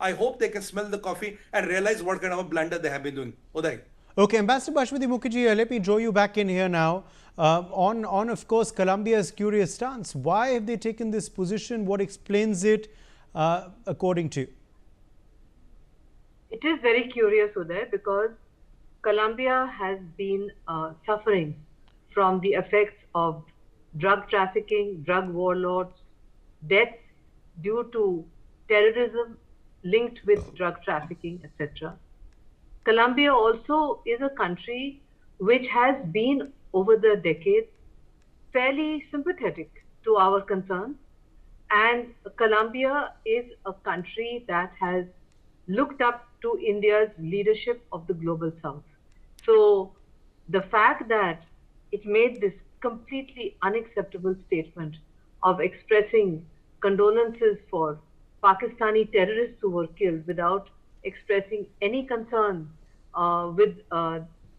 I hope they can smell the coffee and realize what kind of a blunder they have been doing. Uday. Okay, Ambassador Bashmati Mukherjee, let me draw you back in here now. Of course, Colombia's curious stance. Why have they taken this position? What explains it, according to you? It is very curious, Uday, because Colombia has been suffering from the effects of drug trafficking, drug warlords, deaths due to terrorism linked with drug trafficking, etc. Colombia also is a country which has been, over the decades, fairly sympathetic to our concerns. And Colombia is a country that has looked up to India's leadership of the global south. So the fact that it made this completely unacceptable statement of expressing condolences for Pakistani terrorists who were killed without expressing any concern with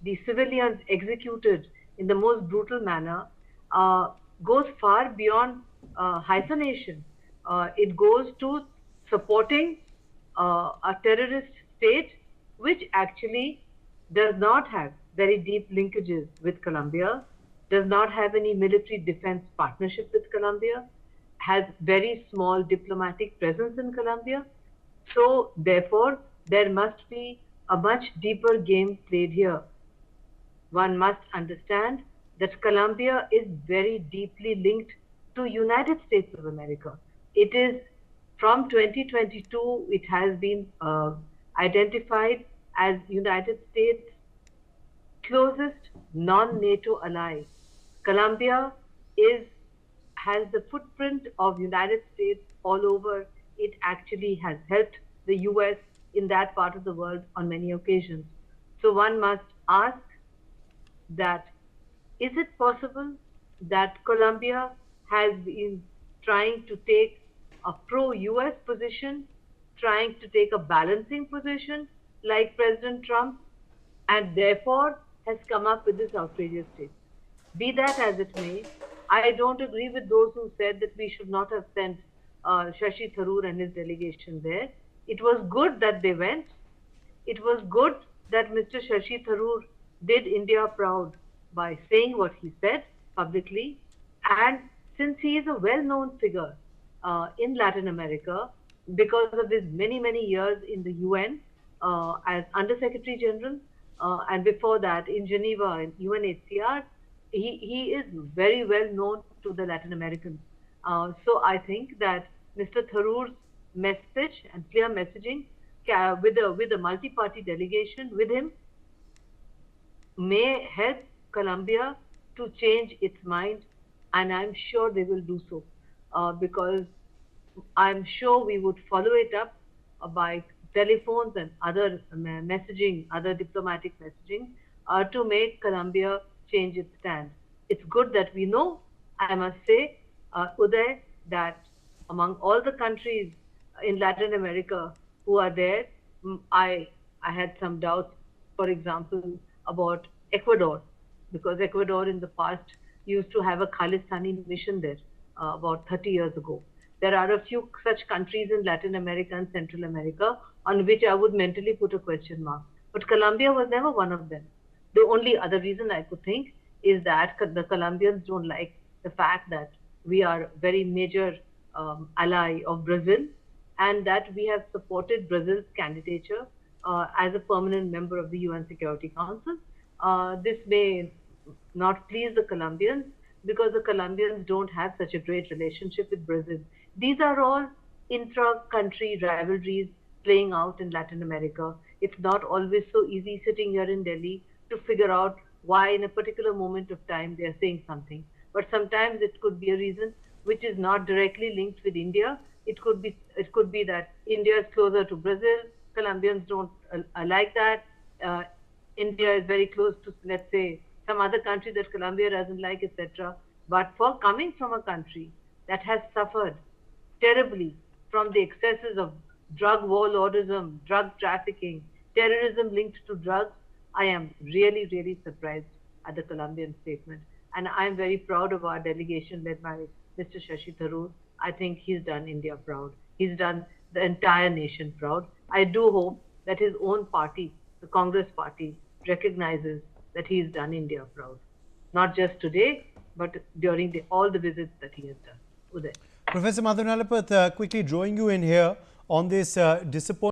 the civilians executed in the most brutal manner uh, goes far beyond hyphenation. It goes to supporting a terrorist state which actually does not have very deep linkages with Colombia, does not have any military defense partnership with Colombia, has very small diplomatic presence in Colombia. So, therefore, there must be a much deeper game played here. One must understand that Colombia is very deeply linked to United States of America. It is from 2022, it has been identified as United States closest non-NATO ally. Colombia is has the footprint of United States all over. It actually has helped the US in that part of the world on many occasions. So one must ask that is it possible that Colombia has been trying to take a pro-US position, trying to take a balancing position like President Trump, and therefore has come up with this outrageous statement? Be that as it may, I don't agree with those who said that we should not have sent Shashi Tharoor and his delegation there. It was good that they went. It was good that Mr. Shashi Tharoor did India proud by saying what he said publicly. And since he is a well known figure in Latin America, because of his many, many years in the UN as Under Secretary General, and before that in Geneva in UNHCR, he is very well known to the Latin Americans. So I think that Mr. Tharoor's message and clear messaging with a multi-party delegation with him may help Colombia to change its mind, and I'm sure they will do so because I'm sure we would follow it up by telephones and other messaging, other diplomatic messaging to make Colombia change its stand. It's good that we know, I must say, Uday, that among all the countries in Latin America who are there, I had some doubts, for example, about Ecuador, because Ecuador in the past used to have a Khalistani mission there about 30 years ago. There are a few such countries in Latin America and Central America on which I would mentally put a question mark. But Colombia was never one of them. The only other reason I could think is that the Colombians don't like the fact that we are a very major ally of Brazil and that we have supported Brazil's candidature as a permanent member of the UN Security Council. This may not please the Colombians because the Colombians don't have such a great relationship with Brazil. These are all intra-country rivalries playing out in Latin America. It's not always so easy sitting here in Delhi to figure out why in a particular moment of time they are saying something. But sometimes it could be a reason which is not directly linked with India. It could be that India is closer to Brazil. Colombians don't like that. Uh, India is very close to, let's say, some other country that Colombia doesn't like, etc. But for coming from a country that has suffered terribly from the excesses of drug warlordism, drug trafficking, terrorism linked to drugs, I am really, really surprised at the Colombian statement. And I'm very proud of our delegation led by Mr. Shashi Tharoor. I think he's done India proud. He's done the entire nation proud. I do hope that his own party, the Congress party, recognizes that he has done India proud. Not just today, but during all the visits that he has done. Uday. Professor Madhu Nalapath, quickly drawing you in here on this disappointment.